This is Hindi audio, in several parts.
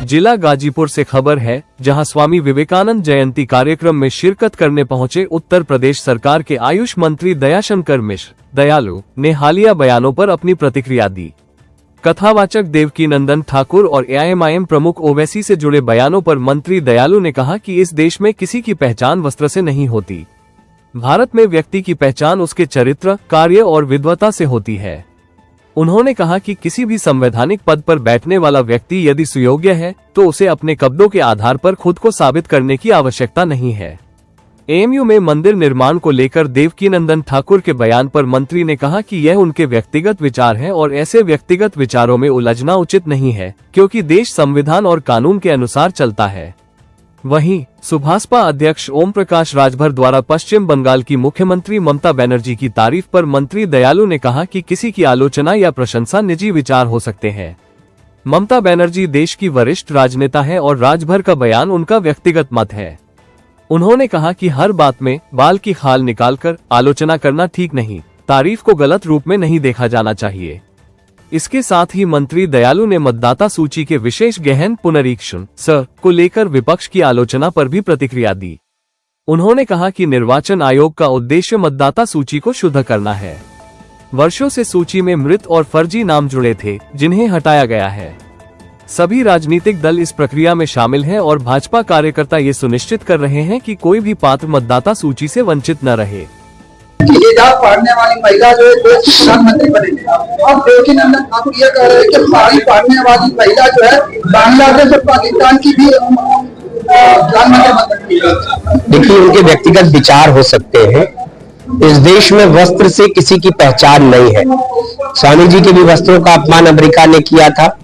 जिला गाजीपुर से खबर है, जहां स्वामी विवेकानंद जयंती कार्यक्रम में शिरकत करने पहुंचे उत्तर प्रदेश सरकार के आयुष मंत्री दयाशंकर मिश्र दयालु ने हालिया बयानों पर अपनी प्रतिक्रिया दी। कथावाचक देवकीनंदन ठाकुर और एआईएमआईएम प्रमुख ओवैसी से जुड़े बयानों पर मंत्री दयालु ने कहा कि इस देश में किसी की पहचान वस्त्र से नहीं होती। भारत में व्यक्ति की पहचान उसके चरित्र, कार्य और विद्वता से होती है। उन्होंने कहा कि किसी भी संवैधानिक पद पर बैठने वाला व्यक्ति यदि सुयोग्य है तो उसे अपने कब्जों के आधार पर खुद को साबित करने की आवश्यकता नहीं है। एएमयू में मंदिर निर्माण को लेकर देवकीनंदन ठाकुर के बयान पर मंत्री ने कहा कि यह उनके व्यक्तिगत विचार हैं और ऐसे व्यक्तिगत विचारों में उलझना उचित नहीं है, क्योंकि देश संविधान और कानून के अनुसार चलता है। वहीं सुभाषपा अध्यक्ष ओम प्रकाश राजभर द्वारा पश्चिम बंगाल की मुख्यमंत्री ममता बनर्जी की तारीफ पर मंत्री दयालु ने कहा कि किसी की आलोचना या प्रशंसा निजी विचार हो सकते हैं। ममता बनर्जी देश की वरिष्ठ राजनेता है और राजभर का बयान उनका व्यक्तिगत मत है। उन्होंने कहा कि हर बात में बाल की खाल निकालकर आलोचना करना ठीक नहीं, तारीफ को गलत रूप में नहीं देखा जाना चाहिए। इसके साथ ही मंत्री दयालु ने मतदाता सूची के विशेष गहन पुनरीक्षण को लेकर विपक्ष की आलोचना पर भी प्रतिक्रिया दी। उन्होंने कहा कि निर्वाचन आयोग का उद्देश्य मतदाता सूची को शुद्ध करना है। वर्षों से सूची में मृत और फर्जी नाम जुड़े थे, जिन्हें हटाया गया है। सभी राजनीतिक दल इस प्रक्रिया में शामिल हैं और भाजपा कार्यकर्ता ये सुनिश्चित कर रहे हैं कि कोई भी पात्र मतदाता सूची से वंचित न रहे। पढ़ने वाली महिला जो है देश की प्रधानमंत्री बनेगी। अब देवकीनंदन ठाकुर ये कह रहे हैं कि सारी पढ़ने वाली महिला जो है बांग्लादेश और पाकिस्तान की भी प्रधानमंत्री बन सकती है। देखिए, उनके व्यक्तिगत विचार हो सकते हैं। इस देश में वस्त्र से किसी की पहचान नहीं है। स्वामी जी के भी वस्त्रों का अपमान अमेरिका ने किया था।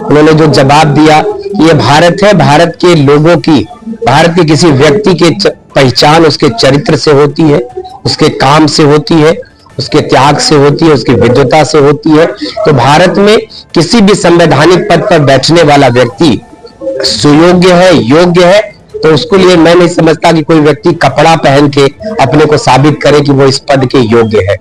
उन्होंने जो जवाब दिया कि ये भारत है, भारत के लोगों की, भारत के किसी व्यक्ति के पहचान उसके चरित्र से होती है, उसके काम से होती है, उसके त्याग से होती है, उसकी विद्वता से होती है। तो भारत में किसी भी संवैधानिक पद पर बैठने वाला व्यक्ति सुयोग्य है, योग्य है, तो उसको लिए मैं नहीं समझता कि कोई व्यक्ति कपड़ा पहन के अपने को साबित करे कि वो इस पद के योग्य है।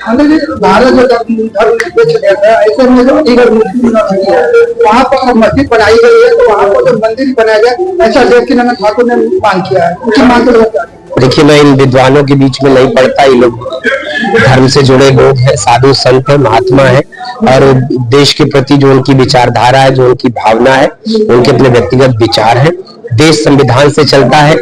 भारत जो धर्मनिरपेक्ष देश है, ऐसे में जो अलीगढ़ यूनिवर्सिटी है, वहाँ पर मस्जिद बनाई गई है, तो वहाँ पर जो मंदिर बनाया गया, ऐसा देवकीनंदन ठाकुर ने मांग किया है। उनकी मांग को देखिए, मैं इन विद्वानों के बीच में नहीं पढ़ता। ये लोग धर्म से जुड़े लोग हैं, साधु संत है, महात्मा है, और देश के प्रति जो उनकी विचारधारा है, जो उनकी भावना है, उनके अपने व्यक्तिगत विचार है। देश संविधान से चलता है,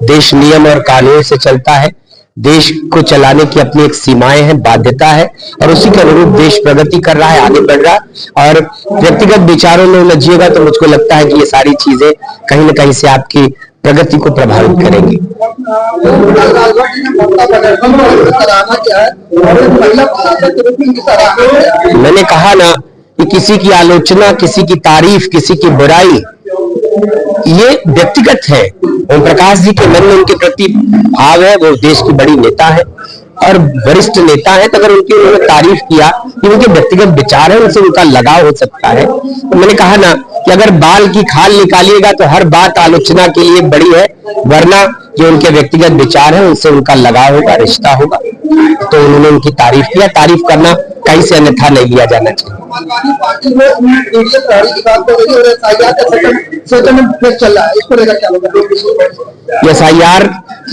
देश नियम और कानून से चलता है, देश को चलाने की अपनी एक सीमाएं हैं, बाध्यता है, और उसी के अनुरूप देश प्रगति कर रहा है, आगे बढ़ रहा है। और व्यक्तिगत विचारों में उलझिएगा तो मुझको लगता है कि ये सारी चीजें कहीं न कहीं से आपकी प्रगति को प्रभावित करेंगी। मैंने कहा ना कि किसी की आलोचना, किसी की तारीफ, किसी की बुराई ये व्यक्तिगत है। ओम प्रकाश जी के मन में उनके प्रति भाव है, वो देश की बड़ी नेता है और वरिष्ठ नेता है, तो अगर उन्होंने तारीफ किया कि उनके व्यक्तिगत विचार है, उनसे उनका लगाव हो सकता है। तो मैंने कहा ना कि अगर बाल की खाल निकालिएगा तो हर बात आलोचना के लिए बड़ी है, वरना जो उनके व्यक्तिगत विचार है उनसे उनका लगाव होगा, रिश्ता होगा। तो उन्होंने उनकी तारीफ किया। तारीफ करना कहीं से अन्यथा नहीं लिया जाना चाहिए। SIR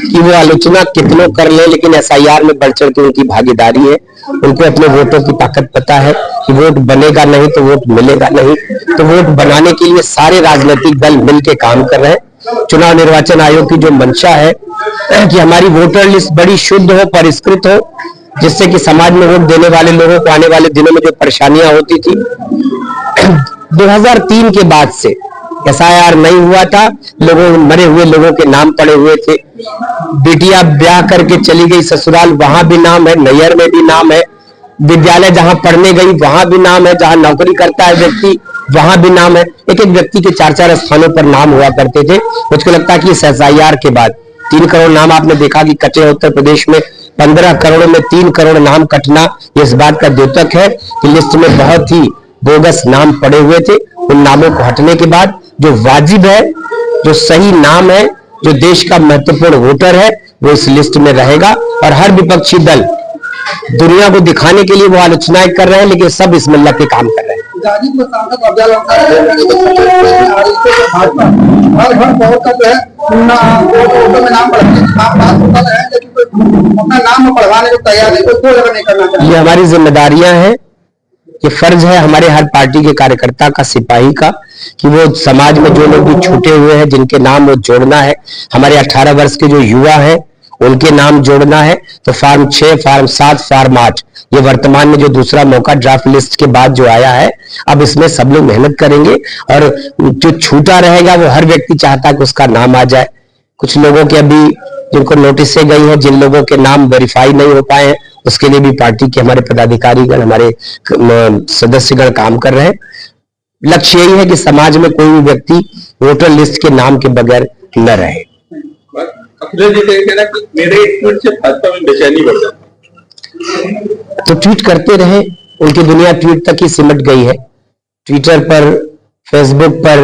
की वो आलोचना कितनों कर ले, लेकिन SIR में बढ़ चढ़ के उनकी भागीदारी है। उनको अपने वोटों की ताकत पता है कि वोट बनेगा नहीं तो वोट मिलेगा नहीं, तो वोट बनाने के लिए सारे राजनीतिक दल मिलकर काम कर रहे हैं। चुनाव निर्वाचन आयोग की जो मंशा है कि हमारी वोटर लिस्ट बड़ी शुद्ध हो, परिष्कृत हो, जिससे कि समाज में वोट देने वाले लोगों को आने वाले दिनों में जो परेशानियां होती थी 2003 के बाद से SIR नहीं हुआ था। लोगों मरे हुए लोगों के नाम पड़े हुए थे। बेटियां ब्याह करके चली गई ससुराल, वहां भी नाम है, नैयर में भी नाम है, विद्यालय जहां पढ़ने गई वहां भी नाम है, जहां नौकरी करता है व्यक्ति वहां भी नाम है। एक एक व्यक्ति के 4-4 स्थानों पर नाम हुआ करते थे। मुझको लगता है कि इस SIR के बाद 3 करोड़ नाम आपने देखा कि कटे हैं उत्तर प्रदेश में। 15 करोड़ में 3 करोड़ नाम कटना इस बात का द्योतक है कि लिस्ट में बहुत ही बोगस नाम पड़े हुए थे। उन नामों को हटने के बाद जो वाजिब है, जो सही नाम है, जो देश का महत्वपूर्ण वोटर है, वो इस लिस्ट में रहेगा। और हर विपक्षी दल दुनिया को दिखाने के लिए वो आलोचनाएं कर रहे हैं, लेकिन सब इस मिल्लत के काम कर रहे हैं। गाजीपुर सांसद अफजल हर घर बहुत का जो है में नाम पढ़ने अपना नाम पढ़वाने को तैयार है, कोई जगह नहीं करना चाहिए। ये हमारी जिम्मेदारियां हैं, ये फर्ज है हमारे हर पार्टी के कार्यकर्ता का, सिपाही का, कि वो समाज में जो लोग भी छूटे हुए हैं जिनके नाम वो जोड़ना है। हमारे 18 वर्ष के जो युवा हैं उनके नाम जोड़ना है। तो फार्म 6, फार्म 7, फार्म 8, ये वर्तमान में जो दूसरा मौका ड्राफ्ट लिस्ट के बाद जो आया है, अब इसमें सब लोग मेहनत करेंगे और जो छूटा रहेगा वो हर व्यक्ति चाहता है कि उसका नाम आ जाए। कुछ लोगों के अभी जिनको नोटिस से गई है, जिन लोगों के नाम वेरीफाई नहीं हो पाए हैं, उसके लिए भी पार्टी के हमारे पदाधिकारीगण, हमारे सदस्यगण काम कर रहे हैं। लक्ष्य यही है कि समाज में कोई भी व्यक्ति वोटर लिस्ट के नाम के बगैर न रहे। अखिलेश जी का कहना कि मेरे एक ट्वीट से भाजपा में बेचैनी बढ़ जाती, तो ट्वीट करते रहे, उनकी दुनिया ट्वीट तक ही सिमट गई है। ट्विटर पर, फेसबुक पर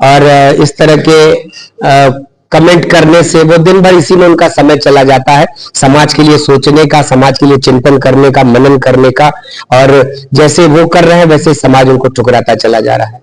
और इस तरह के कमेंट करने से वो दिन भर इसी में उनका समय चला जाता है। समाज के लिए सोचने का, समाज के लिए चिंतन करने का, मनन करने का, और जैसे वो कर रहे हैं वैसे समाज उनको ठुकराता चला जा रहा है।